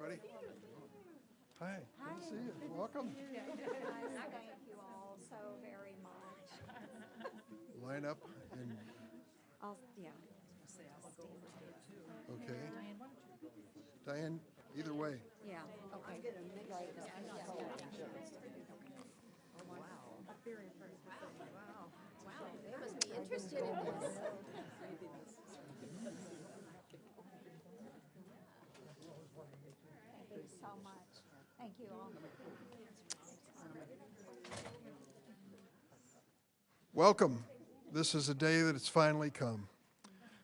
everybody. Hi, good to see you. Welcome. Thank you all so very much. Line up and, Yeah. okay. Diane, either way. Yeah. Okay. Wow, they must be interested in this. Thank you so much. Thank you all. Welcome. This is a day that it's finally come.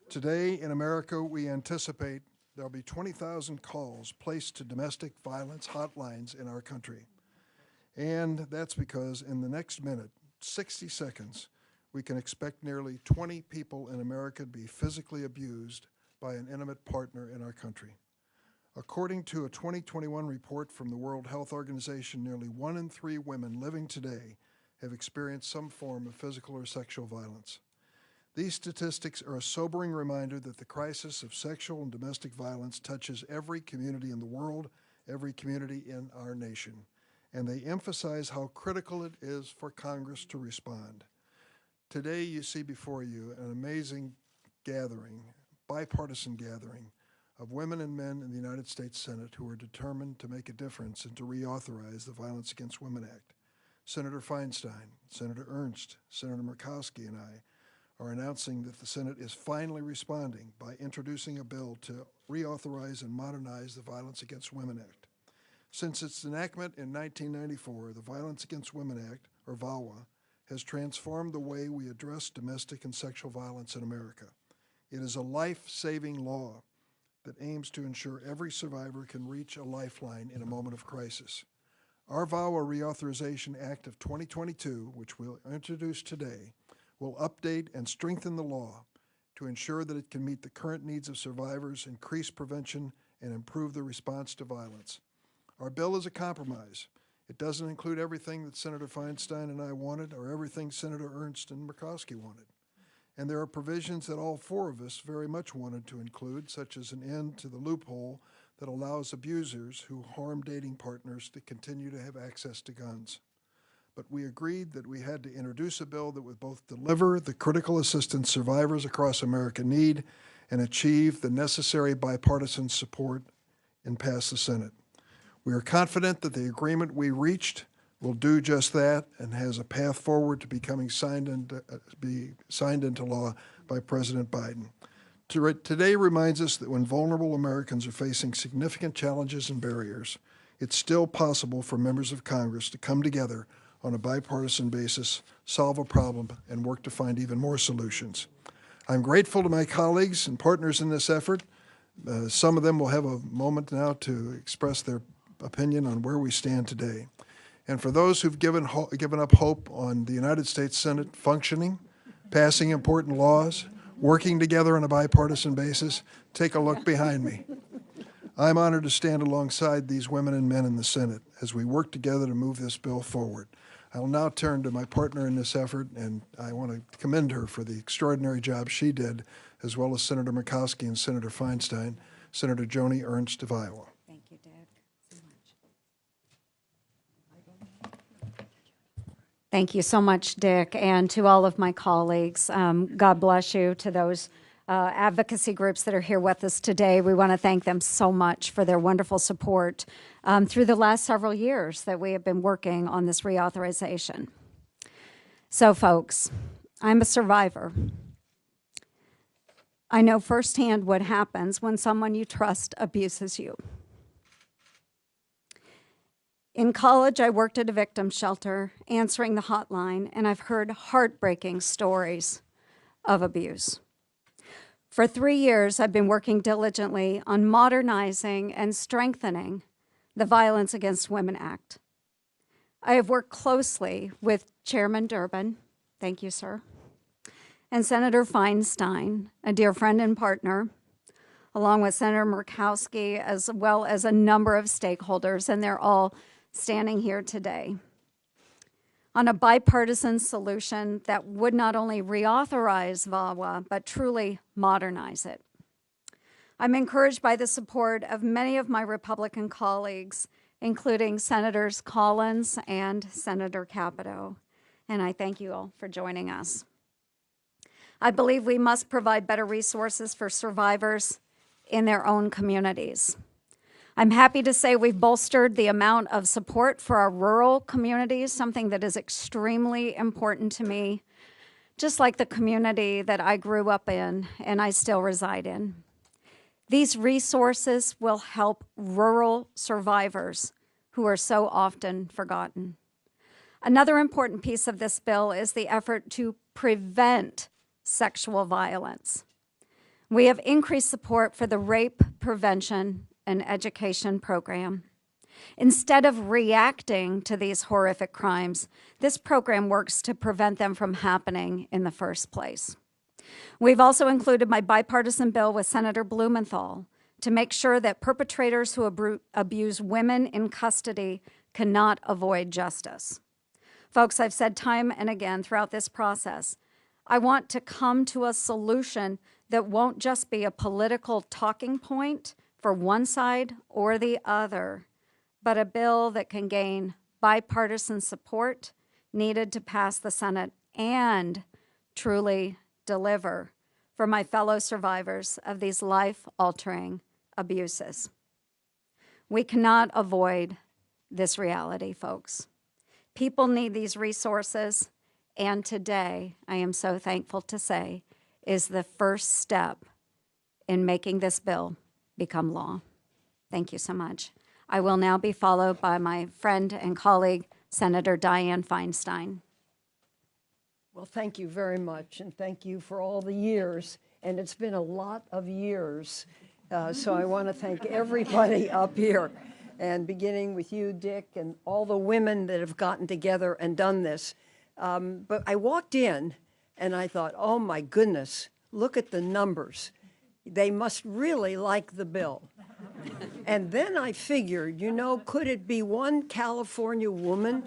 Today in America, we anticipate there'll be 20,000 calls placed to domestic violence hotlines in our country. And that's because in the next minute, 60 seconds, we can expect nearly 20 people in America to be physically abused by an intimate partner in our country. According to a 2021 report from the World Health Organization, nearly 1 in 3 women living today have experienced some form of physical or sexual violence. These statistics are a sobering reminder that the crisis of sexual and domestic violence touches every community in the world, every community in our nation, and they emphasize how critical it is for Congress to respond. Today you see before you an amazing gathering, bipartisan gathering, of women and men in the United States Senate who are determined to make a difference and to reauthorize the Violence Against Women Act. Senator Feinstein, Senator Ernst, Senator Murkowski, and I are announcing that the Senate is finally responding by introducing a bill to reauthorize and modernize the Violence Against Women Act. Since its enactment in 1994, the Violence Against Women Act, or VAWA, has transformed the way we address domestic and sexual violence in America. It is a life-saving law that aims to ensure every survivor can reach a lifeline in a moment of crisis. Our VAWA Reauthorization Act of 2022, which we'll introduce today, will update and strengthen the law to ensure that it can meet the current needs of survivors, increase prevention, and improve the response to violence. Our bill is a compromise. It doesn't include everything that Senator Feinstein and I wanted or everything Senator Ernst and Murkowski wanted. And there are provisions that all 4 of us very much wanted to include, such as an end to the loophole that allows abusers who harm dating partners to continue to have access to guns. But we agreed that we had to introduce a bill that would both deliver the critical assistance survivors across America need and achieve the necessary bipartisan support and pass the Senate. We are confident that the agreement we reached will do just that and has a path forward to becoming signed into law by President Biden. Today reminds us that when vulnerable Americans are facing significant challenges and barriers, it's still possible for members of Congress to come together on a bipartisan basis, solve a problem, and work to find even more solutions. I'm grateful to my colleagues and partners in this effort. Some of them will have a moment now to express their opinion on where we stand today. And for those who've given up hope on the United States Senate functioning, passing important laws, working together on a bipartisan basis, take a look behind me. I'm honored to stand alongside these women and men in the Senate as we work together to move this bill forward. I will now turn to my partner in this effort, and I want to commend her for the extraordinary job she did, as well as Senator Murkowski and Senator Feinstein, Senator Joni Ernst of Iowa. Thank you, Dick, so much. Thank you so much, Dick, and to all of my colleagues. God bless you. To those advocacy groups that are here with us today, we want to thank them so much for their wonderful support through the last several years that we have been working on this reauthorization. So, folks, I'm a survivor. I know firsthand what happens when someone you trust abuses you. In college, I worked at a victim shelter, answering the hotline, and I've heard heartbreaking stories of abuse. For 3 years, I've been working diligently on modernizing and strengthening the Violence Against Women Act. I have worked closely with Chairman Durbin, thank you, sir, and Senator Feinstein, a dear friend and partner, along with Senator Murkowski, as well as a number of stakeholders, and they're all standing here today, on a bipartisan solution that would not only reauthorize VAWA, but truly modernize it. I'm encouraged by the support of many of my Republican colleagues, including Senators Collins and Senator Capito, and I thank you all for joining us. I believe we must provide better resources for survivors in their own communities. I'm happy to say we've bolstered the amount of support for our rural communities, something that is extremely important to me, just like the community that I grew up in and I still reside in. These resources will help rural survivors who are so often forgotten. Another important piece of this bill is the effort to prevent sexual violence. We have increased support for the Rape Prevention and Education Program. Instead of reacting to these horrific crimes, this program works to prevent them from happening in the first place. We've also included my bipartisan bill with Senator Blumenthal to make sure that perpetrators who abuse women in custody cannot avoid justice. Folks, I've said time and again throughout this process, I want to come to a solution that won't just be a political talking point for one side or the other, but a bill that can gain bipartisan support needed to pass the Senate and truly deliver for my fellow survivors of these life-altering abuses. We cannot avoid this reality, folks. People need these resources, and today, I am so thankful to say, is the first step in making this bill become law. Thank you so much. I will now be followed by my friend and colleague, Senator Dianne Feinstein. Well, thank you very much, and thank you for all the years, and it's been a lot of years. So I want to thank everybody up here, and beginning with you, Dick, and all the women that have gotten together and done this. But I walked in, and I thought, oh my goodness, look at the numbers. They must really like the bill. And then I figured, you know, could it be one California woman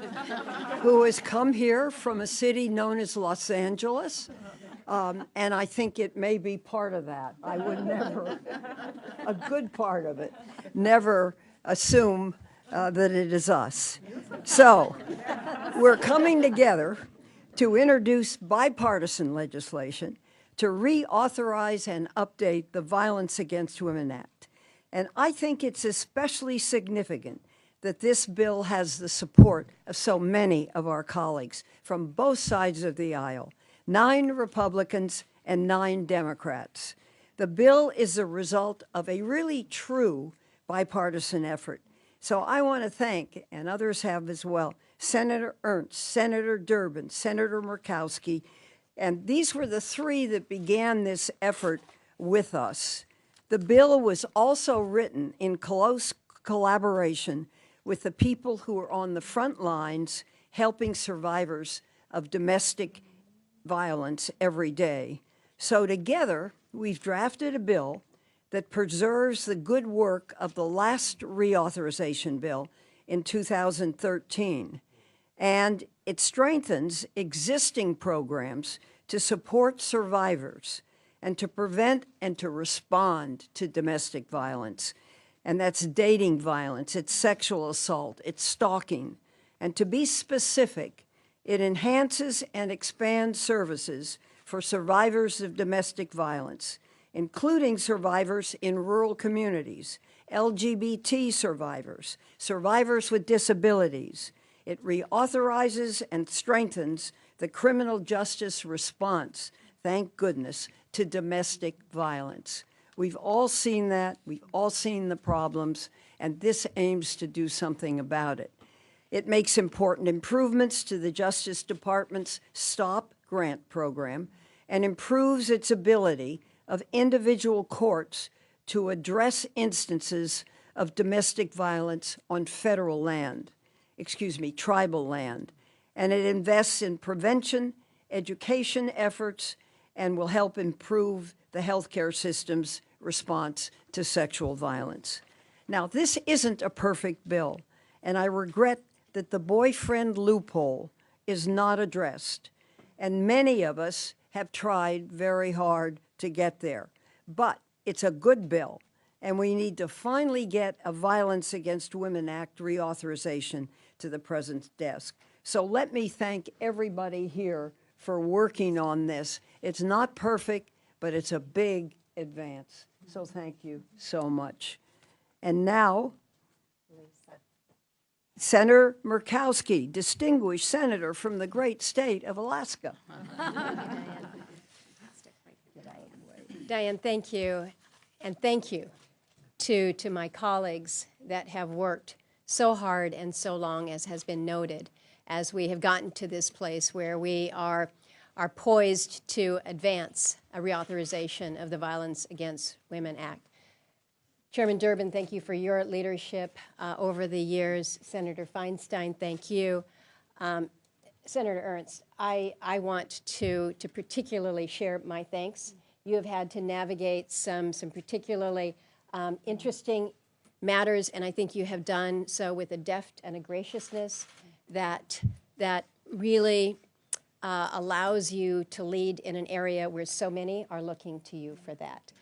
who has come here from a city known as Los Angeles? And I think it may be part of that. I would never, a good part of it, never assume that it is us. So we're coming together to introduce bipartisan legislation to reauthorize and update the Violence Against Women Act. And I think it's especially significant that this bill has the support of so many of our colleagues from both sides of the aisle, 9 Republicans and 9 Democrats. The bill is a result of a really true bipartisan effort. So I want to thank, and others have as well, Senator Ernst, Senator Durbin, Senator Murkowski, and these were the 3 that began this effort with us. The bill was also written in close collaboration with the people who are on the front lines helping survivors of domestic violence every day. So together, we've drafted a bill that preserves the good work of the last reauthorization bill in 2013. And it strengthens existing programs to support survivors and to prevent and to respond to domestic violence. And that's dating violence, it's sexual assault, it's stalking. And to be specific, it enhances and expands services for survivors of domestic violence, including survivors in rural communities, LGBT survivors, survivors with disabilities. It reauthorizes and strengthens the criminal justice response, thank goodness, to domestic violence. We've all seen that, we've all seen the problems, and this aims to do something about it. It makes important improvements to the Justice Department's STOP grant program and improves its ability of individual courts to address instances of domestic violence on federal land, tribal land. And it invests in prevention, education efforts, and will help improve the healthcare system's response to sexual violence. Now, this isn't a perfect bill, and I regret that the boyfriend loophole is not addressed, and many of us have tried very hard to get there. But it's a good bill, and we need to finally get a Violence Against Women Act reauthorization to the President's desk. So let me thank everybody here for working on this. It's not perfect, but it's a big advance. So thank you so much. And now, Senator Murkowski, distinguished senator from the great state of Alaska. Diane, thank you. And thank you to my colleagues that have worked so hard and so long, as has been noted, as we have gotten to this place where we are poised to advance a reauthorization of the Violence Against Women Act. Chairman Durbin, thank you for your leadership over the years. Senator Feinstein, thank you. Senator Ernst, I want to particularly share my thanks. You have had to navigate some particularly interesting matters, and I think you have done so with a deft and a graciousness that really allows you to lead in an area where so many are looking to you for that.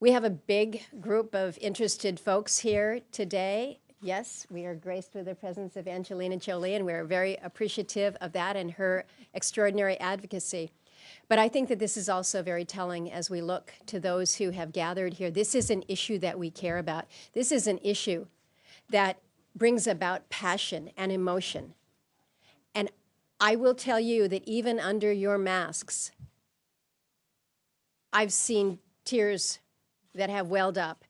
We have a big group of interested folks here today. Yes, we are graced with the presence of Angelina Jolie, and we're very appreciative of that and her extraordinary advocacy. But I think that this is also very telling as we look to those who have gathered here. This is an issue that we care about. This is an issue that brings about passion and emotion. And I will tell you that even under your masks, I've seen tears that have welled up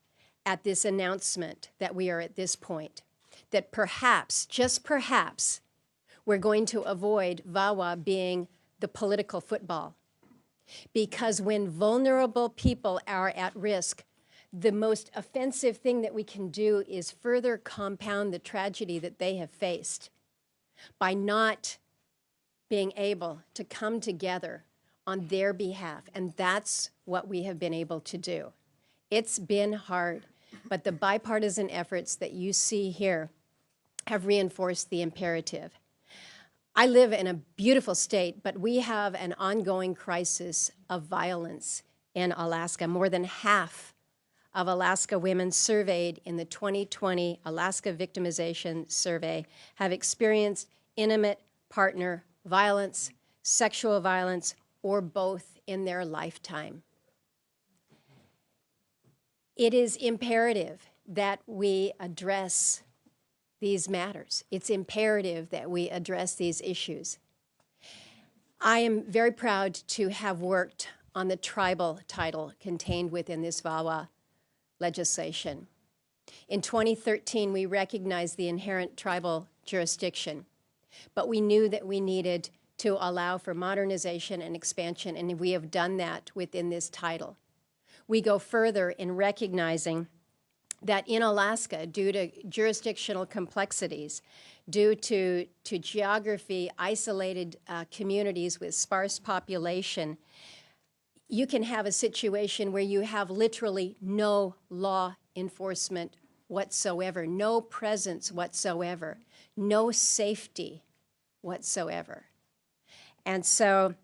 at this announcement that we are at this point, that perhaps, just perhaps, we're going to avoid VAWA being the political football. Because when vulnerable people are at risk, the most offensive thing that we can do is further compound the tragedy that they have faced by not being able to come together on their behalf. And that's what we have been able to do. It's been hard, but the bipartisan efforts that you see here have reinforced the imperative. I live in a beautiful state, but we have an ongoing crisis of violence in Alaska. More than half of Alaska women surveyed in the 2020 Alaska Victimization Survey have experienced intimate partner violence, sexual violence, or both in their lifetime. It is imperative that we address these matters. It's imperative that we address these issues. I am very proud to have worked on the tribal title contained within this VAWA legislation. In 2013, we recognized the inherent tribal jurisdiction, but we knew that we needed to allow for modernization and expansion, and we have done that within this title. We go further in recognizing that in Alaska, due to jurisdictional complexities, due to geography, isolated communities with sparse population, you can have a situation where you have literally no law enforcement whatsoever, no presence whatsoever, no safety whatsoever. And so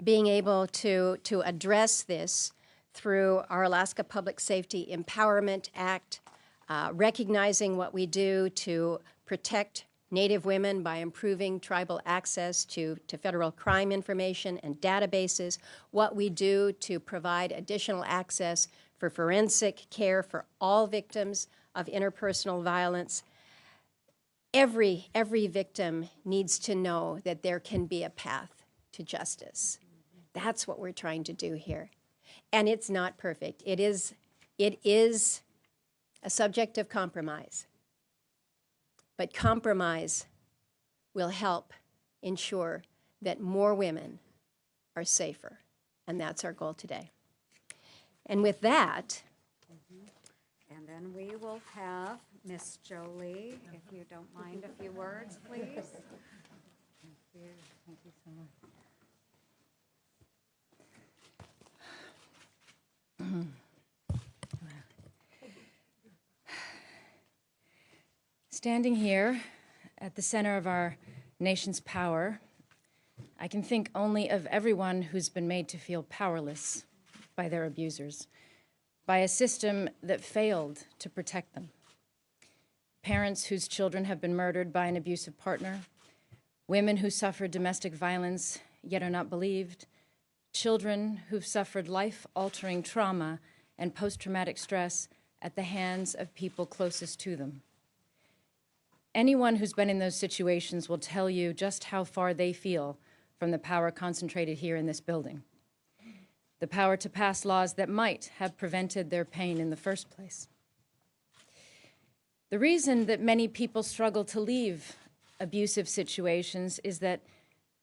being able to address this through our Alaska Public Safety Empowerment Act, recognizing what we do to protect Native women by improving tribal access to federal crime information and databases, what we do to provide additional access for forensic care for all victims of interpersonal violence. Every victim needs to know that there can be a path to justice. That's what we're trying to do here. And it's not perfect. It is a subject of compromise. But compromise will help ensure that more women are safer. And that's our goal today. And with that, And then we will have Miss Jolie, if you don't mind a few words, please. Thank you. Thank you so much. Standing here at the center of our nation's power, I can think only of everyone who's been made to feel powerless by their abusers. by a system that failed to protect them. Parents whose children have been murdered by an abusive partner, women who suffered domestic violence yet are not believed, children who've suffered life-altering trauma and post-traumatic stress at the hands of people closest to them. Anyone who's been in those situations will tell you just how far they feel from the power concentrated here in this building. The power to pass laws that might have prevented their pain in the first place. The reason that many people struggle to leave abusive situations is that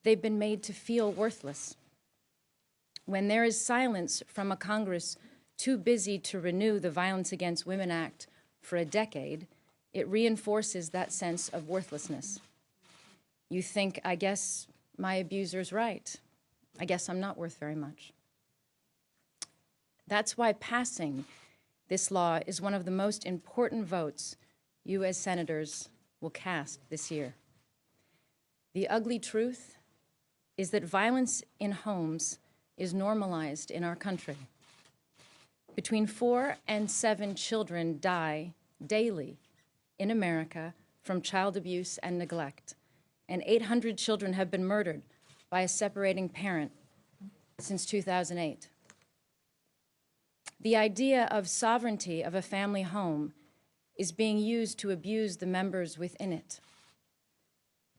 they've been made to feel worthless. When there is silence from a Congress too busy to renew the Violence Against Women Act for a decade, it reinforces that sense of worthlessness. You think, I guess my abuser's right. I guess I'm not worth very much. That's why passing this law is one of the most important votes you as senators will cast this year. The ugly truth is that violence in homes is normalized in our country. Between 4 and 7 children die daily in America from child abuse and neglect, and 800 children have been murdered by a separating parent since 2008. The idea of sovereignty of a family home is being used to abuse the members within it.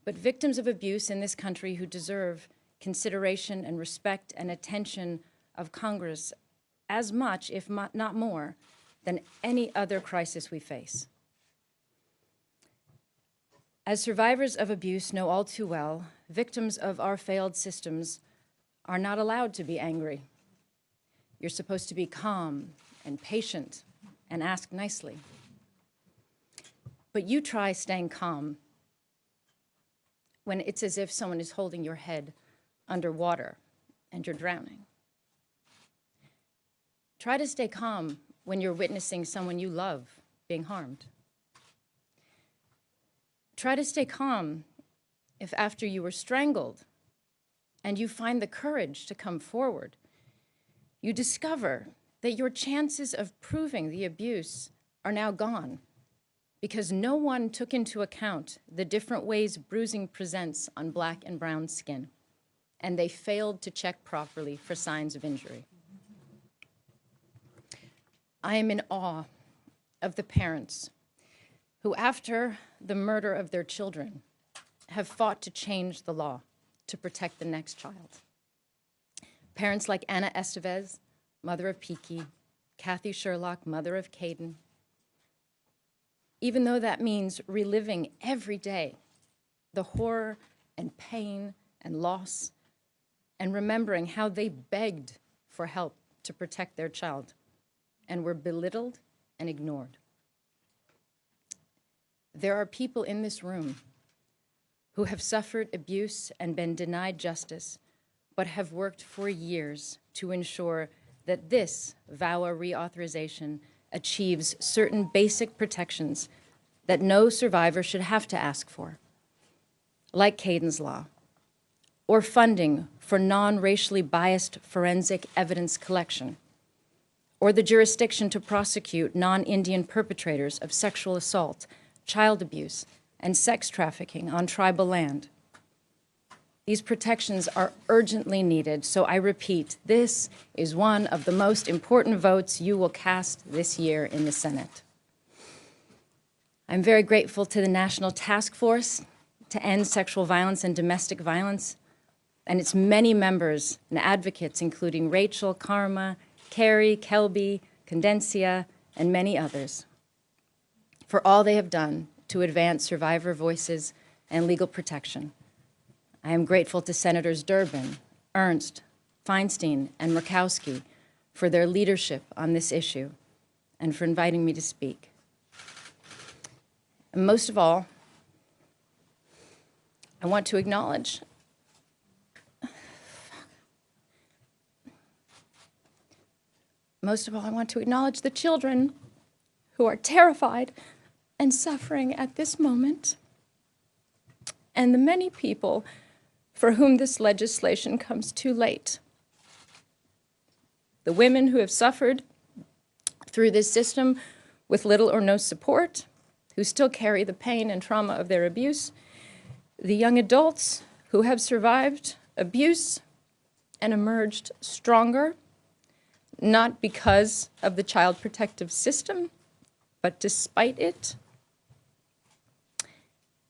But victims of abuse in this country who deserve consideration and respect and attention of Congress as much, if not more, than any other crisis we face. As survivors of abuse know all too well, victims of our failed systems are not allowed to be angry. You're supposed to be calm and patient and ask nicely. But you try staying calm when it's as if someone is holding your head underwater and you're drowning. Try to stay calm when you're witnessing someone you love being harmed. Try to stay calm if after you were strangled and you find the courage to come forward, you discover that your chances of proving the abuse are now gone because no one took into account the different ways bruising presents on black and brown skin, and they failed to check properly for signs of injury. I am in awe of the parents who, after the murder of their children, have fought to change the law to protect the next child. Parents like Anna Estevez, mother of Piki, Kathy Sherlock, mother of Caden. Even though that means reliving every day the horror and pain and loss, and remembering how they begged for help to protect their child and were belittled and ignored. There are people in this room who have suffered abuse and been denied justice, but have worked for years to ensure that this VAWA reauthorization achieves certain basic protections that no survivor should have to ask for, like Caden's Law, or funding for non-racially biased forensic evidence collection, or the jurisdiction to prosecute non-Indian perpetrators of sexual assault, child abuse, and sex trafficking on tribal land. These protections are urgently needed, so I repeat, this is one of the most important votes you will cast this year in the Senate. I'm very grateful to the National Task Force to End Sexual Violence and Domestic Violence, and its many members and advocates, including Rachel, Karma, Carrie, Kelby, Condencia, and many others, for all they have done to advance survivor voices and legal protection. I am grateful to Senators Durbin, Ernst, Feinstein, and Murkowski for their leadership on this issue and for inviting me to speak. And most of all, I want to acknowledge the children who are terrified and suffering at this moment, and the many people for whom this legislation comes too late. The women who have suffered through this system with little or no support, who still carry the pain and trauma of their abuse, the young adults who have survived abuse and emerged stronger, not because of the child protective system, but despite it,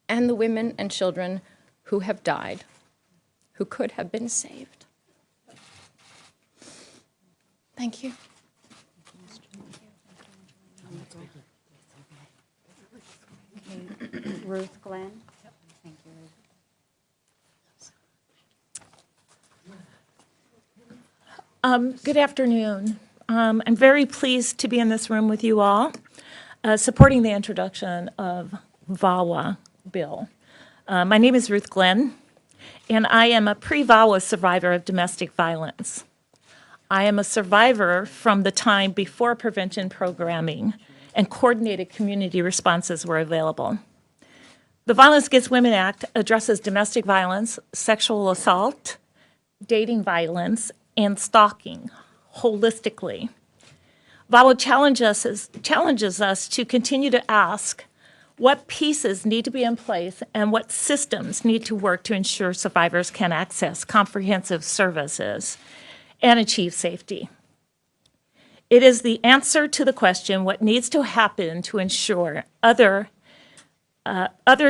and the women and children who have died, who could have been saved. Thank you. Ruth Glenn. Thank you. Good afternoon. I'm very pleased to be in this room with you all, supporting the introduction of VAWA bill. My name is Ruth Glenn, and I am a pre-VAWA survivor of domestic violence. I am a survivor from the time before prevention programming and coordinated community responses were available. The Violence Against Women Act addresses domestic violence, sexual assault, dating violence, and stalking holistically. VAWA challenges us to continue to ask what pieces need to be in place and what systems need to work to ensure survivors can access comprehensive services and achieve safety. It is the answer to the question, what needs to happen to ensure others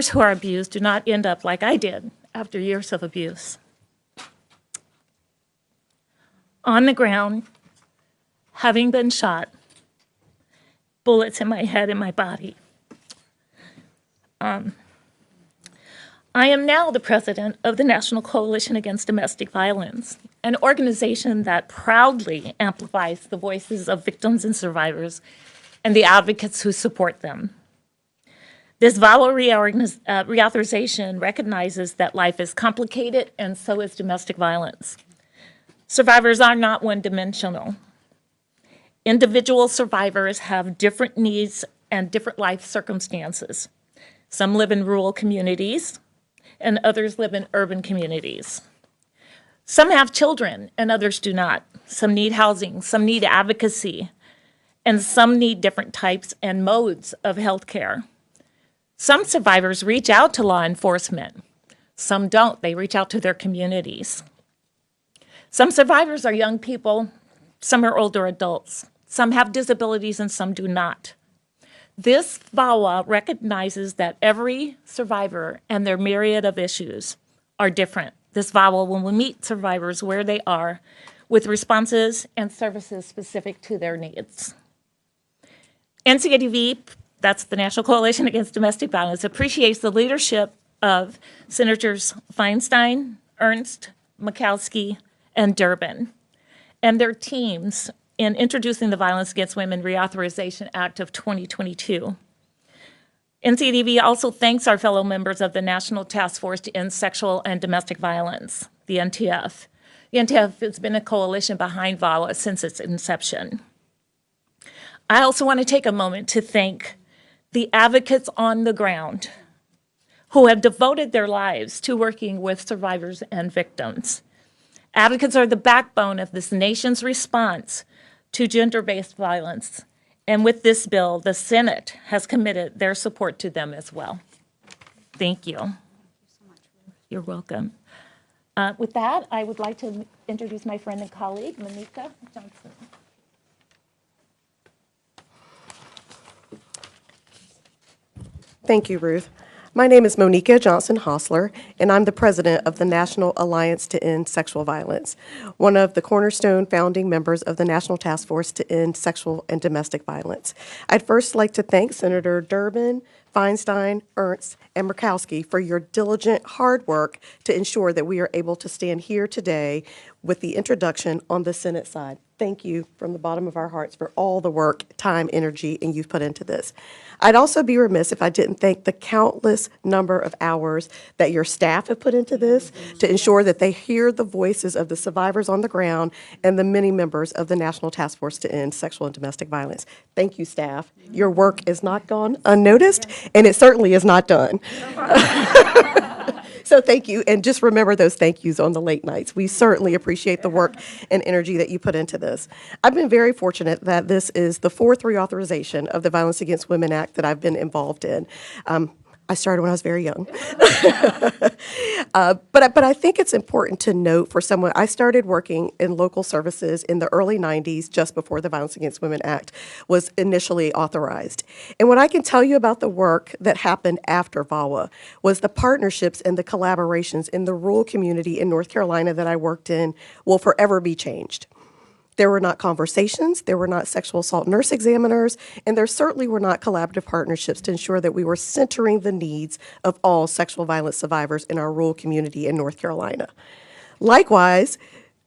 who are abused do not end up like I did after years of abuse. On the ground, having been shot, bullets in my head and my body. I am now the president of the National Coalition Against Domestic Violence, an organization that proudly amplifies the voices of victims and survivors and the advocates who support them. This VAWA reauthorization recognizes that life is complicated and so is domestic violence. Survivors are not one-dimensional. Individual survivors have different needs and different life circumstances. Some live in rural communities, and others live in urban communities. Some have children, and others do not. Some need housing, some need advocacy, and some need different types and modes of health care. Some survivors reach out to law enforcement. Some don't. They reach out to their communities. Some survivors are young people. Some are older adults. Some have disabilities and some do not. This VAWA recognizes that every survivor and their myriad of issues are different. This VAWA will meet survivors where they are with responses and services specific to their needs. NCADV, that's the National Coalition Against Domestic Violence, appreciates the leadership of Senators Feinstein, Ernst, Murkowski, and Durbin, and their teams in introducing the Violence Against Women Reauthorization Act of 2022. NCADV also thanks our fellow members of the National Task Force to End Sexual and Domestic Violence, the NTF. The NTF has been a coalition behind VAWA since its inception. I also want to take a moment to thank the advocates on the ground who have devoted their lives to working with survivors and victims. Advocates are the backbone of this nation's response to gender-based violence. And with this bill, the Senate has committed their support to them as well. Thank you. You're welcome. With that, I would like to introduce my friend and colleague, Monica Johnson. Thank you, Ruth. My name is Monica Johnson-Hostler, and I'm the president of the National Alliance to End Sexual Violence, one of the cornerstone founding members of the National Task Force to End Sexual and Domestic Violence. I'd first like to thank Senator Durbin, Feinstein, Ernst, and Murkowski for your diligent, hard work to ensure that we are able to stand here today with the introduction on the Senate side. Thank you from the bottom of our hearts for all the work, time, energy, and you've put into this. I'd also be remiss if I didn't thank the countless number of hours that your staff have put into this to ensure that they hear the voices of the survivors on the ground and the many members of the National Task Force to End Sexual and Domestic Violence. Thank you, staff. Your work is not gone unnoticed, and it certainly is not done. So thank you, and just remember those thank yous on the late nights. We certainly appreciate the work and energy that you put into this. I've been very fortunate that this is the fourth reauthorization of the Violence Against Women Act that I've been involved in. I started when I was very young. But I think it's important to note for someone, I started working in local services in the early 90s, just before the Violence Against Women Act was initially authorized. And what I can tell you about the work that happened after VAWA was the partnerships and the collaborations in the rural community in North Carolina that I worked in will forever be changed. There were not conversations, there were not sexual assault nurse examiners, and there certainly were not collaborative partnerships to ensure that we were centering the needs of all sexual violence survivors in our rural community in North Carolina. Likewise,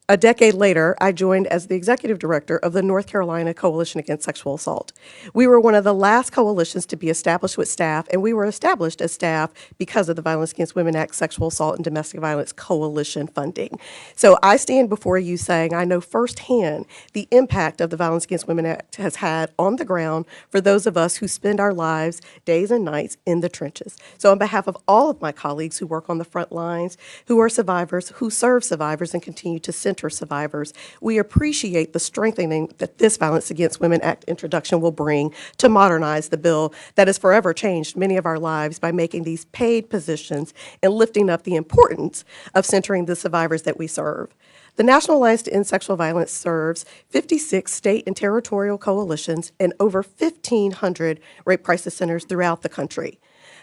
a decade later, I joined as the executive director of the North Carolina Coalition Against Sexual Assault. We were one of the last coalitions to be established with staff, and we were established as staff because of the Violence Against Women Act Sexual Assault and Domestic Violence Coalition funding. So I stand before you saying I know firsthand the impact of the Violence Against Women Act has had on the ground for those of us who spend our lives, days and nights, in the trenches. So on behalf of all of my colleagues who work on the front lines, who are survivors, who serve survivors and continue to center survivors, we appreciate the strengthening that this Violence Against Women Act introduction will bring to modernize the bill that has forever changed many of our lives by making these paid positions and lifting up the importance of centering the survivors that we serve. The National Alliance to End Sexual Violence serves 56 state and territorial coalitions and over 1,500 rape crisis centers throughout the country.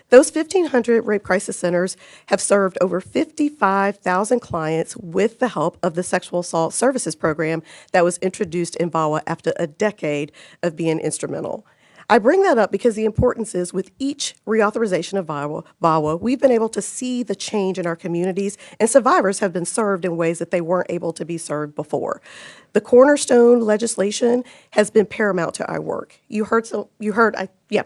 Those 1,500 rape crisis centers have served over 55,000 clients with the help of the Sexual Assault Services Program that was introduced in VAWA after a decade of being instrumental. I bring that up because the importance is with each reauthorization of VAWA, we've been able to see the change in our communities, and survivors have been served in ways that they weren't able to be served before. The cornerstone legislation has been paramount to our work.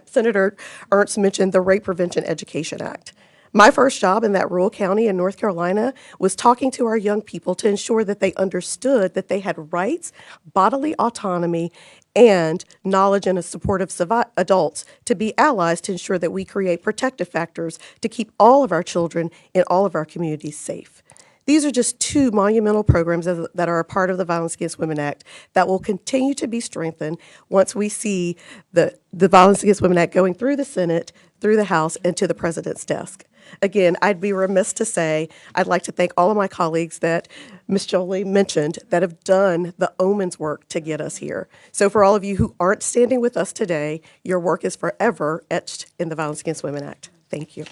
Senator Ernst mentioned the Rape Prevention Education Act. My first job in that rural county in North Carolina was talking to our young people to ensure that they understood that they had rights, bodily autonomy, and knowledge and a supportive adults to be allies to ensure that we create protective factors to keep all of our children in all of our communities safe. These are just two monumental programs that are a part of the Violence Against Women Act that will continue to be strengthened once we see the Violence Against Women Act going through the Senate, through the House, and to the President's desk. Again, I'd be remiss to say I'd like to thank all of my colleagues that Ms. Jolie mentioned that have done the omens work to get us here. So for all of you who aren't standing with us today, your work is forever etched in the Violence Against Women Act. Thank you.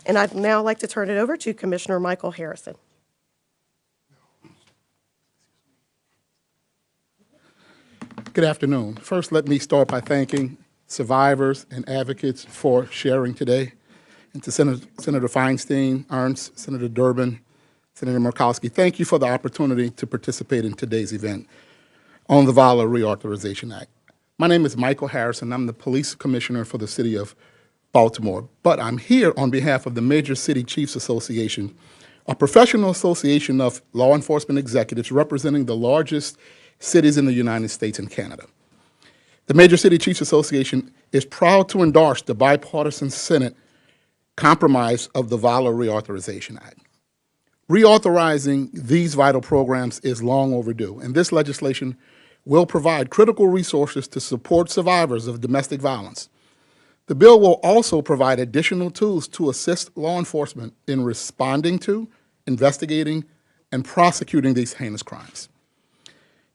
And I'd now like to turn it over to Commissioner Michael Harrison. Good afternoon. First, let me start by thanking survivors and advocates for sharing today. And to Senator Feinstein, Ernst, Senator Durbin, Senator Murkowski, thank you for the opportunity to participate in today's event on the VAWA Reauthorization Act. My name is Michael Harrison. I'm the Police Commissioner for the City of Baltimore, but I'm here on behalf of the Major City Chiefs Association, a professional association of law enforcement executives representing the largest cities in the United States and Canada. The Major City Chiefs Association is proud to endorse the bipartisan Senate compromise of the VAWA Reauthorization Act. Reauthorizing these vital programs is long overdue, and this legislation will provide critical resources to support survivors of domestic violence. The bill will also provide additional tools to assist law enforcement in responding to, investigating, and prosecuting these heinous crimes.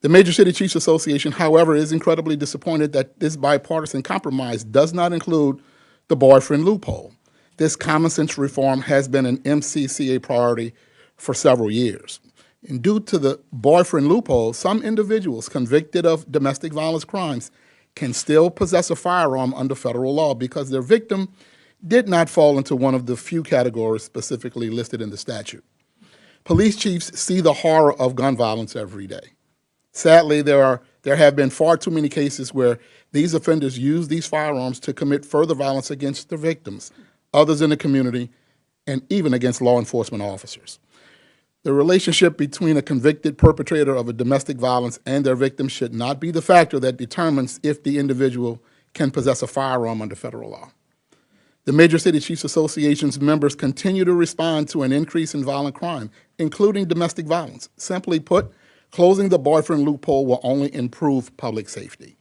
The Major City Chiefs Association, however, is incredibly disappointed that this bipartisan compromise does not include the boyfriend loophole. This common sense reform has been an MCCA priority for several years. And due to the boyfriend loophole, some individuals convicted of domestic violence crimes can still possess a firearm under federal law because their victim did not fall into one of the few categories specifically listed in the statute. Police chiefs see the horror of gun violence every day. Sadly, there have been far too many cases where these offenders use these firearms to commit further violence against their victims, others in the community, and even against law enforcement officers. The relationship between a convicted perpetrator of a domestic violence and their victim should not be the factor that determines if the individual can possess a firearm under federal law. The Major City Chiefs Association's members continue to respond to an increase in violent crime, including domestic violence. Simply put, closing the boyfriend loophole will only improve public safety.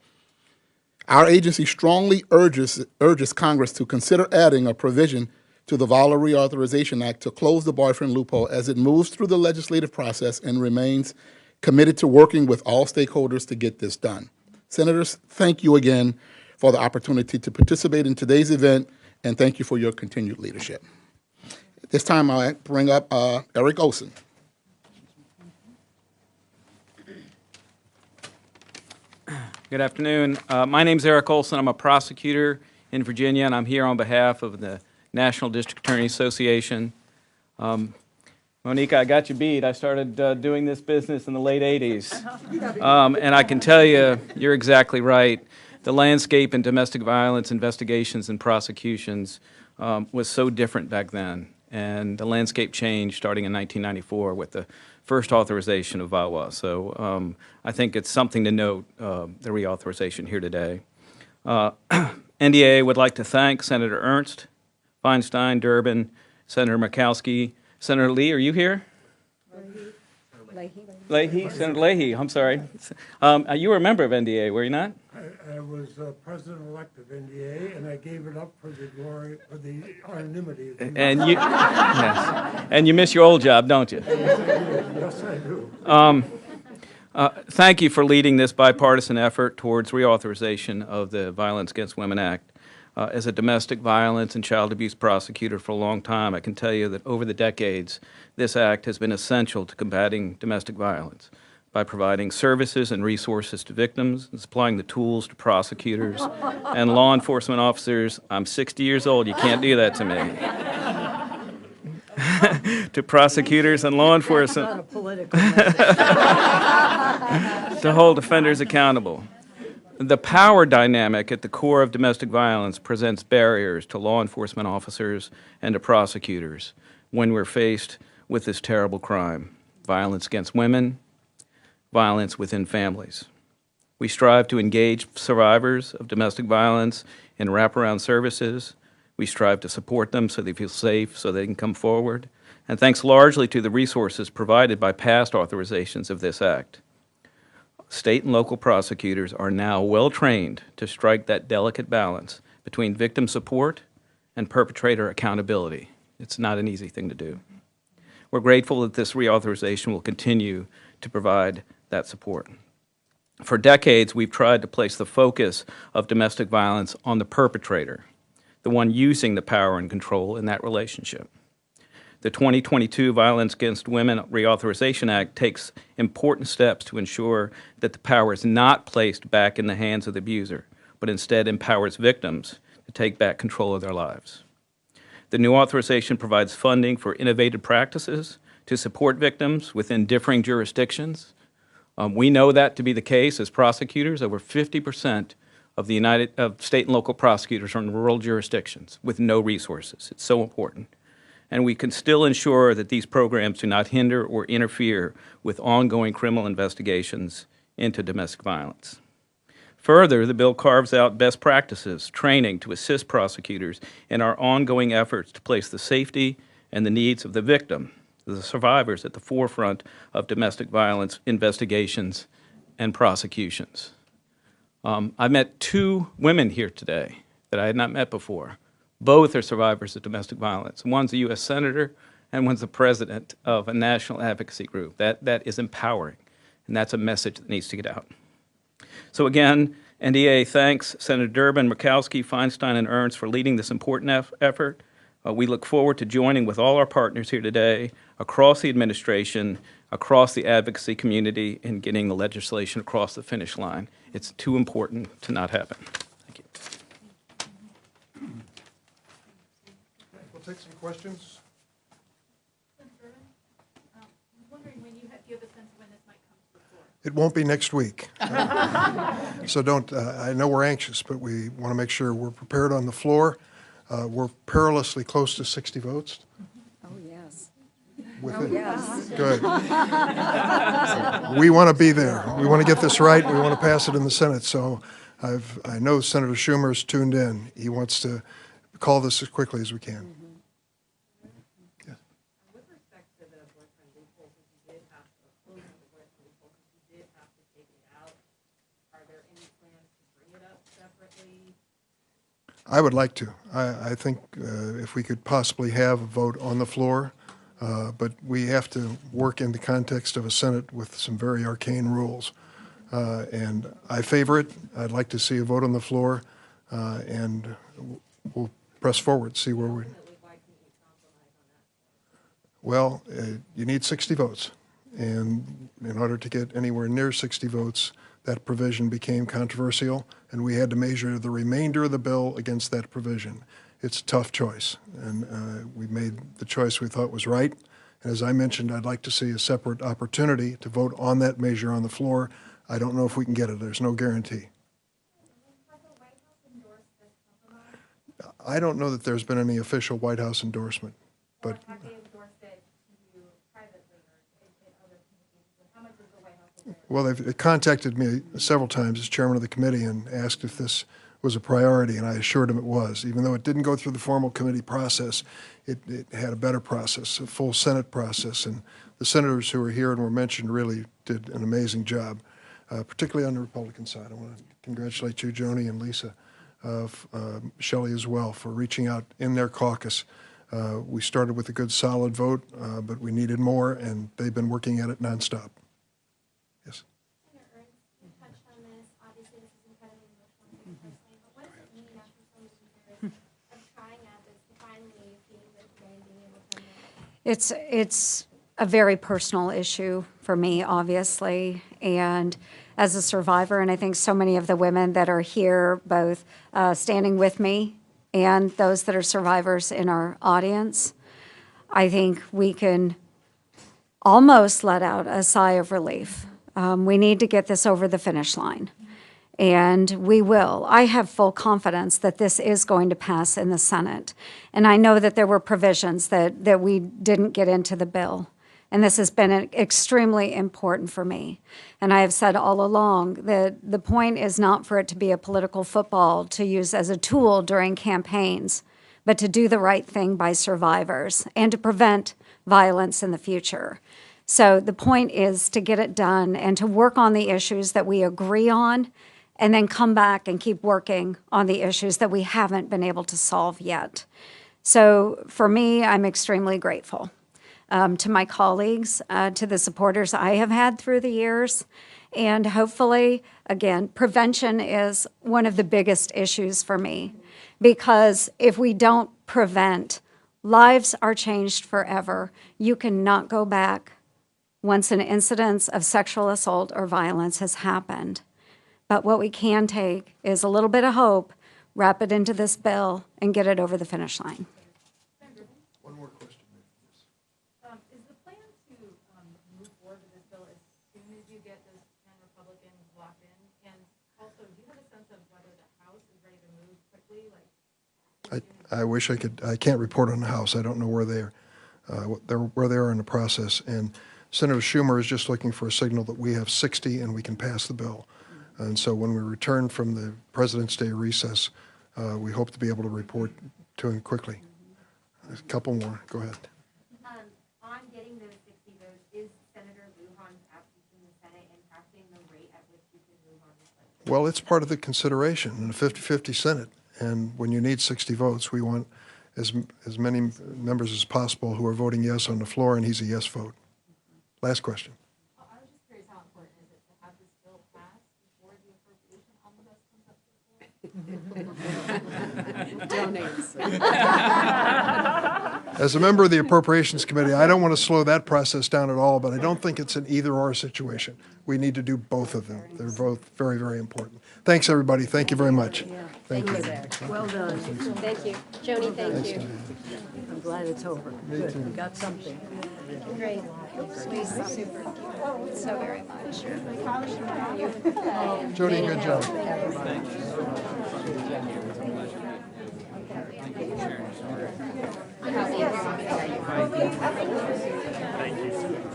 Our agency strongly urges Congress to consider adding a provision to the VAWA Reauthorization Act to close the boyfriend loophole as it moves through the legislative process and remains committed to working with all stakeholders to get this done. Senators, thank you again for the opportunity to participate in today's event, and thank you for your continued leadership. At this time, I'll bring up Eric Olson. Good afternoon. My name is Eric Olson. I'm a prosecutor in Virginia, and I'm here on behalf of the National District Attorney Association. Monica, I got you beat. I started doing this business in the late 80s. And I can tell you, you're exactly right. The landscape in domestic violence investigations and prosecutions was so different back then. And the landscape changed starting in 1994 with the first authorization of VAWA. So I think it's something to note, the reauthorization here today. NDA would like to thank Senator Ernst, Feinstein, Durbin, Senator Murkowski. Senator Lee, are you here? Leahy, Senator Leahy, I'm sorry. You were a member of NDA, were you not? I was president-elect of NDA, and I gave it up for the glory, for the anonymity. And you, yes, and you miss your old job, don't you? Yes, I do. Thank you for leading this bipartisan effort towards reauthorization of the Violence Against Women Act. As a domestic violence and child abuse prosecutor for a long time, I can tell you that over the decades, this act has been essential to combating domestic violence by providing services and resources to victims and supplying the tools to prosecutors and law enforcement officers. I'm 60 years old. You can't do that to me. To prosecutors and law enforcement. Not a political message. To hold offenders accountable. The power dynamic at the core of domestic violence presents barriers to law enforcement officers and to prosecutors when we're faced with this terrible crime: violence against women, violence within families. We strive to engage survivors of domestic violence in wraparound services. We strive to support them so they feel safe, so they can come forward. And thanks largely to the resources provided by past authorizations of this act, state and local prosecutors are now well trained to strike that delicate balance between victim support and perpetrator accountability. It's not an easy thing to do. We're grateful that this reauthorization will continue to provide that support. For decades, we've tried to place the focus of domestic violence on the perpetrator, the one using the power and control in that relationship. The 2022 Violence Against Women Reauthorization Act takes important steps to ensure that the power is not placed back in the hands of the abuser, but instead empowers victims to take back control of their lives. The new authorization provides funding for innovative practices to support victims within differing jurisdictions. We know that to be the case as prosecutors. Over 50% of the state and local prosecutors are in rural jurisdictions with no resources. It's so important. And we can still ensure that these programs do not hinder or interfere with ongoing criminal investigations into domestic violence. Further, the bill carves out best practices, training to assist prosecutors in our ongoing efforts to place the safety and the needs of the victim, the survivors, at the forefront of domestic violence investigations and prosecutions. I met two women here today that I had not met before. Both are survivors of domestic violence. One's a U.S. Senator, and one's the president of a national advocacy group. That is empowering, and that's a message that needs to get out. So again, NDA thanks Senator Durbin, Murkowski, Feinstein, and Ernst for leading this important effort. We look forward to joining with all our partners here today, across the administration, across the advocacy community, in getting the legislation across the finish line. It's too important to not happen. We'll take some questions. It won't be next week. So don't, I know we're anxious, but we want to make sure we're prepared on the floor. We're perilously close to 60 votes. Oh, yes. Yes. Good. We want to be there. We want to get this right. We want to pass it in the Senate. So I know Senator Schumer's tuned in. He wants to call this as quickly as we can. Yeah. With respect to the boyfriend loophole, because you did have to close the boyfriend loophole, because you did have to take it out, are there any plans to bring it up separately? I would like to. I think if we could possibly have a vote on the floor, but we have to work in the context of a Senate with some very arcane rules. And I favor it. I'd like to see a vote on the floor, and we'll press forward, see where we... Well, you need 60 votes. And in order to get anywhere near 60 votes, that provision became controversial, and we had to measure the remainder of the bill against that provision. It's a tough choice, and we made the choice we thought was right. And as I mentioned, I'd like to see a separate opportunity to vote on that measure on the floor. I don't know if we can get it. There's no guarantee. I don't know that there's been any official White House endorsement, but... Well, they've contacted me several times as chairman of the committee and asked if this was a priority, and I assured them it was. Even though it didn't go through the formal committee process, it had a better process, a full Senate process, and the senators who were here and were mentioned really did an amazing job, particularly on the Republican side. I want to congratulate you, Joni, and Lisa, Shelley as well, for reaching out in their caucus. We started with a good, solid vote, but we needed more, and they've been working at it nonstop. Yes. Senator Ernst, you touched on this. Obviously, this is incredibly emotional for you personally, but what does it mean after so many years of trying at this to finally seeing this day and being able to end it? It's a very personal issue for me, obviously, and as a survivor, and I think so many of the women that are here, both standing with me and those that are survivors in our audience, I think we can almost let out a sigh of relief. We need to get this over the finish line, and we will. I have full confidence that this is going to pass in the Senate, and I know that there were provisions that we didn't get into the bill, and this has been extremely important for me. And I have said all along that the point is not for it to be a political football to use as a tool during campaigns, but to do the right thing by survivors and to prevent violence in the future. So the point is to get it done and to work on the issues that we agree on and then come back and keep working on the issues that we haven't been able to solve yet. So for me, I'm extremely grateful to my colleagues, to the supporters I have had through the years, and hopefully, again, prevention is one of the biggest issues for me, because if we don't prevent, lives are changed forever. You cannot go back once an incident of sexual assault or violence has happened. But what we can take is a little bit of hope, wrap it into this bill, and get it over the finish line. One more question. Is the plan to move forward with this bill as soon as you get those 10 Republicans locked in? And also, do you have a sense of whether the House is ready to move quickly? I wish I could. I can't report on the House. I don't know where they are in the process. And Senator Schumer is just looking for a signal that we have 60 and we can pass the bill. And so when we return from the President's Day recess, we hope to be able to report to him quickly. A couple more. Go ahead. On getting those 60 votes, is Senator Lujan's absence in the Senate impacting the rate at which you can move on this legislation? Well, it's part of the consideration in a 50-50 Senate. And when you need 60 votes, we want as many members as possible who are voting yes on the floor, and he's a yes vote. Last question. I was just curious, how important is it to have this bill passed before the appropriation omnibus comes up to the floor? As a member of the Appropriations Committee, I don't want to slow that process down at all, but I don't think it's an either-or situation. We need to do both of them. They're both very, very important. Thanks, everybody. Thank you very much. Thank you. Well done. Thank you. Joni, thank you. I'm glad it's over. Good. We got something. Great. Lisa, super. So very much. Jody, good job. Thank you.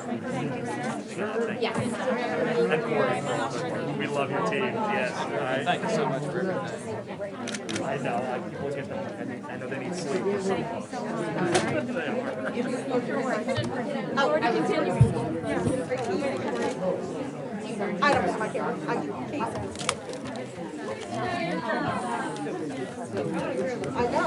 We love your team. Yes. Thank you so much for everything. I know. People get them. I know they need sleep. I don't have my camera. I know.